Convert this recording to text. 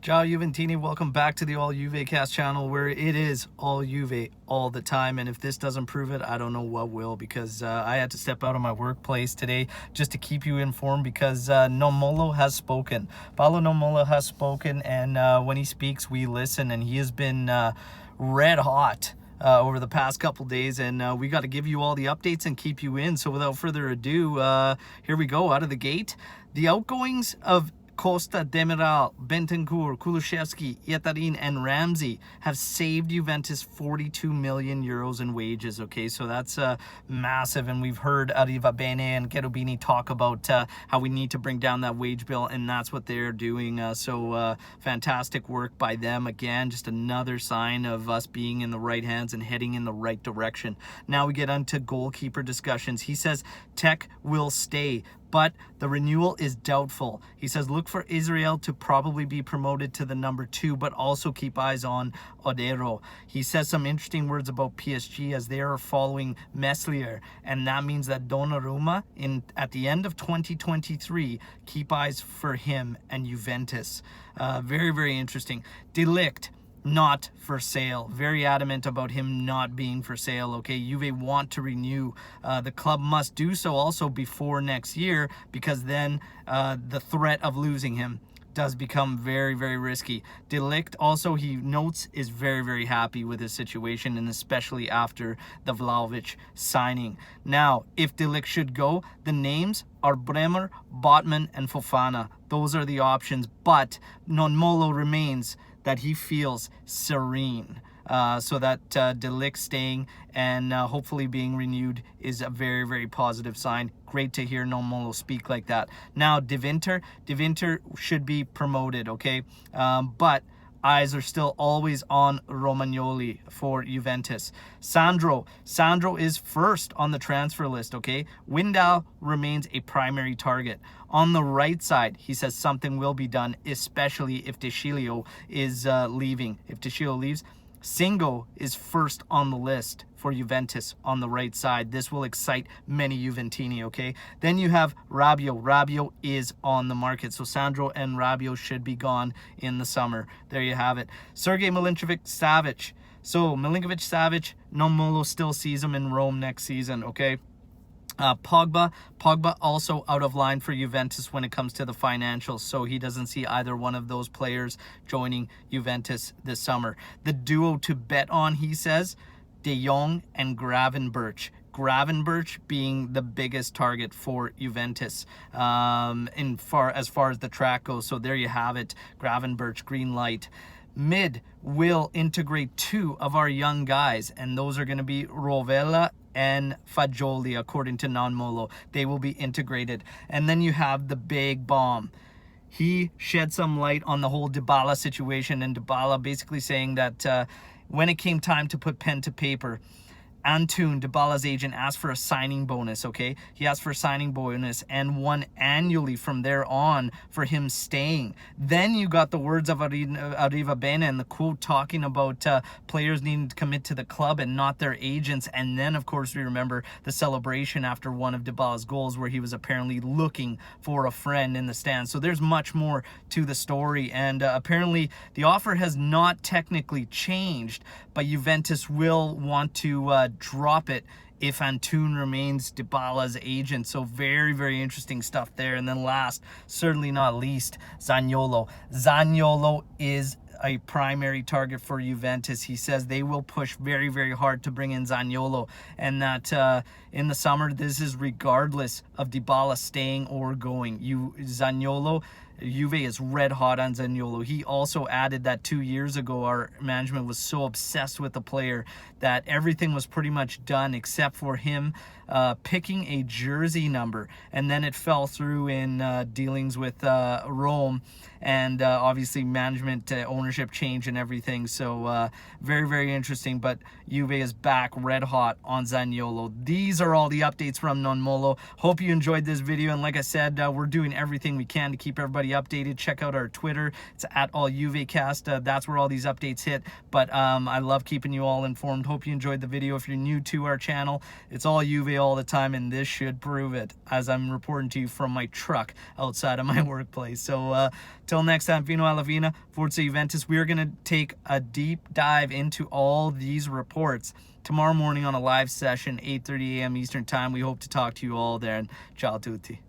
Ciao Juventini, welcome back to the All Juve Cast channel, where it is all Juve all the time. And if this doesn't prove it, I don't know what will, because I had to step out of my workplace today just to keep you informed, because Nonmollo has spoken. Paolo Nonmollo has spoken, and when he speaks, we listen, and he has been red hot over the past couple days, and we got to give you all the updates and keep you in. So without further ado, here we go out of the gate. The outgoings of Costa, Demiral, Bentancur, Kulusevski, Yatarin, and Ramsey have saved Juventus 42 million euros in wages. Okay, so that's massive, and we've heard Arrivabene and Cherubini talk about how we need to bring down that wage bill, and that's what they're doing. So fantastic work by them. Again, just another sign of us being in the right hands and heading in the right direction. Now we get onto goalkeeper discussions. He says Tech will stay, but the renewal is doubtful. He says look for Israel to probably be promoted to the number 2, but also keep eyes on Odero. He says some interesting words about PSG as they are following Meslier, and that means that Donnarumma at the end of 2023, keep eyes for him and Juventus. Very, very interesting. De Ligt, not for sale. Very adamant about him not being for sale. Okay, Juve want to renew. The club must do so also before next year, because then the threat of losing him does become very, very risky. De Ligt also, he notes, is very, very happy with his situation, and especially after the Vlahovic signing. Now, if De Ligt should go, the names are Bremer, Botman, and Fofana. Those are the options, but Nonmollo remains that he feels serene. So that De Ligt staying and hopefully being renewed is a very, very positive sign. Great to hear Nonmollo speak like that. Now, De Winter should be promoted, okay? But eyes are still always on Romagnoli for Juventus. Sandro is first on the transfer list, okay? Windal remains a primary target. On the right side, he says something will be done, especially if De Sciglio is leaving. If De Sciglio leaves, Singo is first on the list for Juventus on the right side. This will excite many Juventini, okay? Then you have Rabiot. Rabiot is on the market, so Sandro and Rabiot should be gone in the summer. There you have it. Sergej Milinkovic-Savic. So Milinkovic-Savic, Nonmollo still sees him in Rome next season, okay? Pogba also out of line for Juventus when it comes to the financials, so he doesn't see either one of those players joining Juventus this summer. The duo to bet on, he says, De Jong and Gravenberch. Gravenberch being the biggest target for Juventus as far as the track goes. So there you have it. Gravenberch, green light. Mid will integrate 2 of our young guys, and those are going to be Rovella and Fagioli, according to Nonmollo. They will be integrated. And then you have the big bomb. He shed some light on the whole Dybala situation, and Dybala basically saying that when it came time to put pen to paper, Antoun, Dybala's agent, asked for a signing bonus, okay? He asked for a signing bonus and one annually from there on for him staying. Then you got the words of Arrivabene and the quote talking about players needing to commit to the club and not their agents. And then, of course, we remember the celebration after one of Dybala's goals where he was apparently looking for a friend in the stands. So there's much more to the story. And apparently the offer has not technically changed, but Juventus will want to drop it if Antoun remains Dybala's agent. So very, very interesting stuff there. And then last, certainly not least, Zaniolo. Zaniolo is a primary target for Juventus. He says they will push very, very hard to bring in Zaniolo, and that in the summer, this is regardless of Dybala staying or going. Zaniolo, Juve is red hot on Zaniolo. He also added that 2 years ago, our management was so obsessed with the player that everything was pretty much done except for him picking a jersey number. And then it fell through in dealings with Rome, and obviously management ownership change and everything. So very, very interesting. But Juve is back red hot on Zaniolo. These are all the updates from Nonmollo. Hope you enjoyed this video. And like I said, we're doing everything we can to keep everybody regularly updated. Check out our Twitter. It's at AllJuveCast. That's where all these updates hit. But I love keeping you all informed. Hope you enjoyed the video. If you're new to our channel, it's all Juve all the time, and this should prove it, as I'm reporting to you from my truck outside of my workplace. So till next time, Finoallafine, Forza Juventus. We're going to take a deep dive into all these reports tomorrow morning on a live session, 8:30 a.m. Eastern Time. We hope to talk to you all there. And ciao tutti.